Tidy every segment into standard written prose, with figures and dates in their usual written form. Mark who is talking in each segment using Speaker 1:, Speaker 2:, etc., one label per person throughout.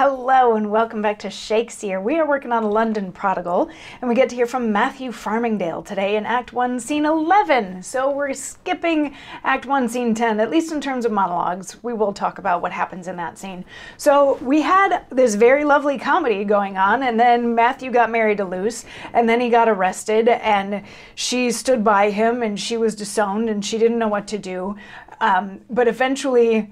Speaker 1: Hello and welcome back to Shakesyear. We are working on London Prodigal, and we get to hear from Matthew Farmingdale today in Act 1, Scene 11. So we're skipping Act 1, Scene 10, at least in terms of monologues. We will talk about what happens in that scene. So we had this very lovely comedy going on, and then Matthew got married to Luce, and then he got arrested, and she stood by him, and she was disowned, and she didn't know what to do. But eventually,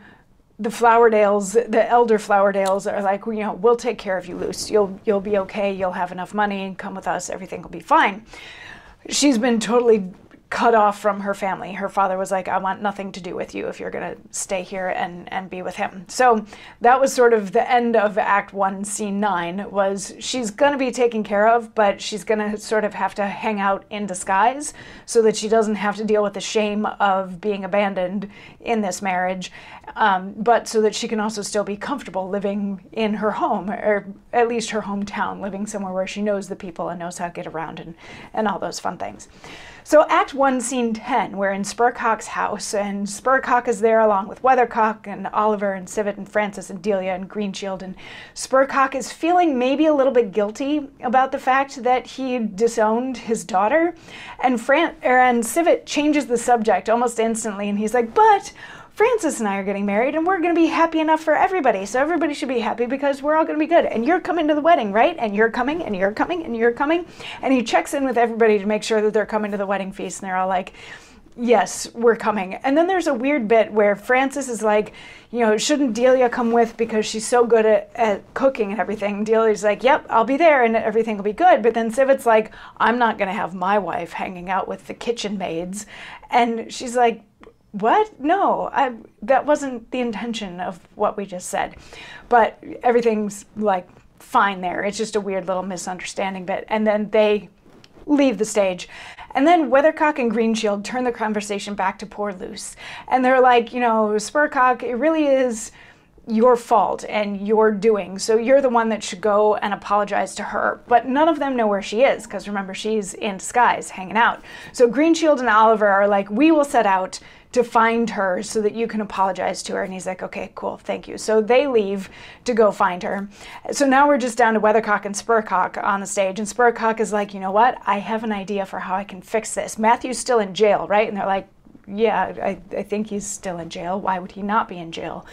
Speaker 1: the Flowerdales, the elder Flowerdales are like, we'll take care of you, Luce. You'll be okay. You'll have enough money. Come with us. Everything will be fine. She's been totally cut off from her family. Her father was like, I want nothing to do with you if you're going to stay here and be with him. So that was sort of the end of Act 1, Scene 9, was she's going to be taken care of, but she's going to sort of have to hang out in disguise so that she doesn't have to deal with the shame of being abandoned in this marriage, but so that she can also still be comfortable living in her home, or at least her hometown, living somewhere where she knows the people and knows how to get around and all those fun things. So Act 1, Scene 10, we're in Spurcock's house, and Spurcock is there along with Weathercock and Oliver and Civet and Francis and Delia and Greenshield, and Spurcock is feeling maybe a little bit guilty about the fact that he disowned his daughter, and Civet changes the subject almost instantly, and he's like, but Francis and I are getting married, and we're going to be happy enough for everybody, so everybody should be happy because we're all going to be good. And you're coming to the wedding, right? And you're coming, and you're coming, and you're coming. And he checks in with everybody to make sure that they're coming to the wedding feast, and they're all like, yes, we're coming. And then there's a weird bit where Francis is like, shouldn't Delia come with because she's so good at cooking and everything? Delia's like, yep, I'll be there and everything will be good. But then Civet's like, I'm not going to have my wife hanging out with the kitchen maids. And she's like, what? No, that wasn't the intention of what we just said. But everything's like fine there. It's just a weird little misunderstanding bit. And then they leave the stage. And then Weathercock and Greenshield turn the conversation back to poor Luce. And they're like, Spurcock, it really is your fault and your doing. So you're the one that should go and apologize to her. But none of them know where she is, because remember, she's in disguise, hanging out. So Greenshield and Oliver are like, we will set out to find her so that you can apologize to her. And he's like, okay, cool, thank you. So they leave to go find her. So now we're just down to Weathercock and Spurcock on the stage. And Spurcock is like, you know what? I have an idea for how I can fix this. Matthew's still in jail, right? And they're like, yeah, I think he's still in jail. Why would he not be in jail?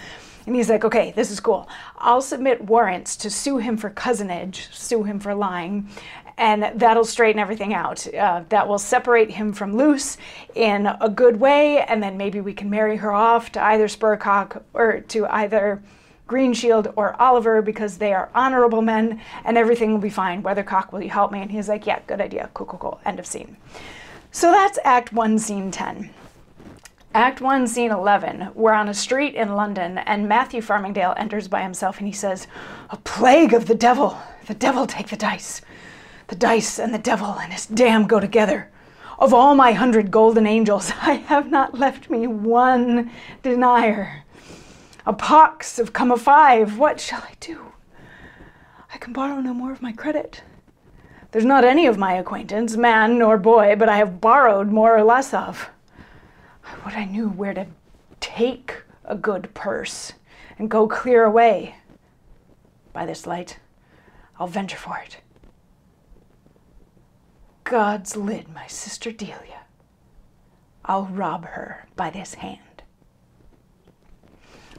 Speaker 1: And he's like, okay, this is cool. I'll submit warrants to sue him for cousinage, sue him for lying, and that'll straighten everything out. That will separate him from Luce in a good way, and then maybe we can marry her off to either Spurcock or to either Greenshield or Oliver, because they are honorable men, and everything will be fine. Weathercock, will you help me? And he's like, yeah, good idea. Cool, cool, cool. End of scene. So that's Act 1, Scene 10. Act 1, Scene 11, we're on a street in London, and Matthew Farmingdale enters by himself, and he says, a plague of the devil take the dice. The dice and the devil and his dam go together. Of all my 100 golden angels, I have not left me one denier. A pox have come a 5, what shall I do? I can borrow no more of my credit. There's not any of my acquaintance, man nor boy, but I have borrowed more or less of. Would I knew where to take a good purse and go clear away. By this light, I'll venture for it. God's lid, my sister Delia. I'll rob her by this hand.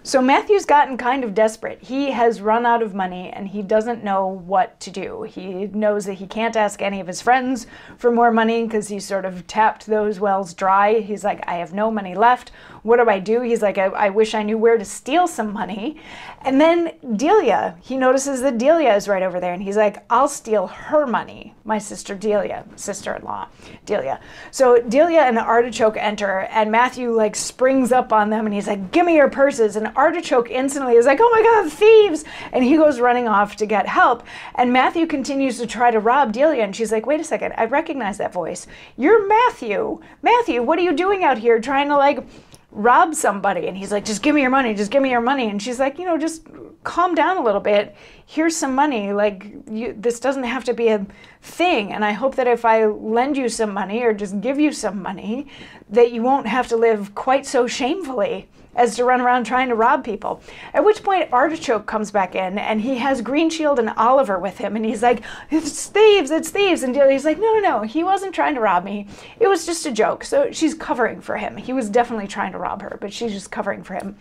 Speaker 1: So Matthew's gotten kind of desperate. He has run out of money and he doesn't know what to do. He knows that he can't ask any of his friends for more money because he sort of tapped those wells dry. He's like, I have no money left. What do I do? He's like, I wish I knew where to steal some money. And then Delia, he notices that Delia is right over there and he's like, I'll steal her money. My sister Delia, sister-in-law, Delia. So Delia and Artichoke enter and Matthew like springs up on them and he's like, give me your purses. And Artichoke instantly is like, oh my God, thieves! And he goes running off to get help. And Matthew continues to try to rob Delia. And she's like, wait a second, I recognize that voice. You're Matthew. Matthew, what are you doing out here trying to like rob somebody? And he's like, just give me your money, just give me your money. And she's like, just calm down a little bit. Here's some money. Like, this doesn't have to be a thing. And I hope that if I lend you some money or just give you some money, that you won't have to live quite so shamefully as to run around trying to rob people. At which point Artichoke comes back in, and he has Green Shield and Oliver with him, and he's like, it's thieves, it's thieves. And Delia's like, no, no, no, he wasn't trying to rob me. It was just a joke. So she's covering for him. He was definitely trying to rob her, but she's just covering for him.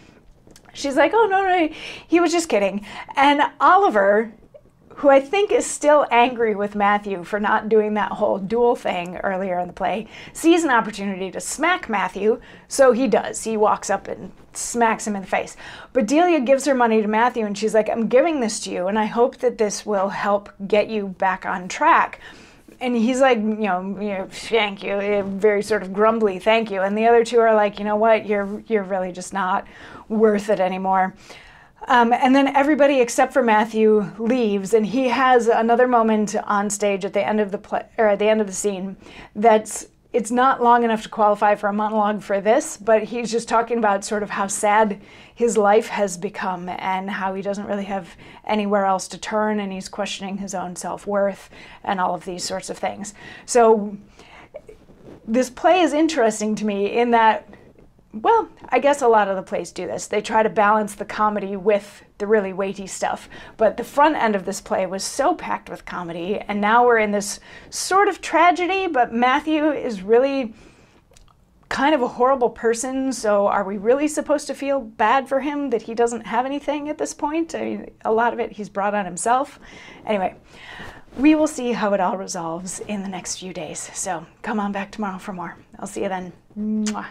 Speaker 1: She's like, oh, no, no, he was just kidding. And Oliver, who I think is still angry with Matthew for not doing that whole duel thing earlier in the play, sees an opportunity to smack Matthew, so he does. He walks up and smacks him in the face. But Delia gives her money to Matthew, and she's like, I'm giving this to you, and I hope that this will help get you back on track. And he's like, thank you, very sort of grumbly, thank you. And the other two are like, you know what, you're really just not worth it anymore. And then everybody except for Matthew leaves, and he has another moment on stage at the end of the play, or at the end of the scene, it's not long enough to qualify for a monologue for this, but he's just talking about sort of how sad his life has become and how he doesn't really have anywhere else to turn, and he's questioning his own self-worth and all of these sorts of things. So this play is interesting to me in that, well, I guess a lot of the plays do this. They try to balance the comedy with the really weighty stuff. But the front end of this play was so packed with comedy, and now we're in this sort of tragedy, but Matthew is really kind of a horrible person, so are we really supposed to feel bad for him that he doesn't have anything at this point? I mean, a lot of it he's brought on himself. Anyway, we will see how it all resolves in the next few days. So come on back tomorrow for more. I'll see you then. Mwah.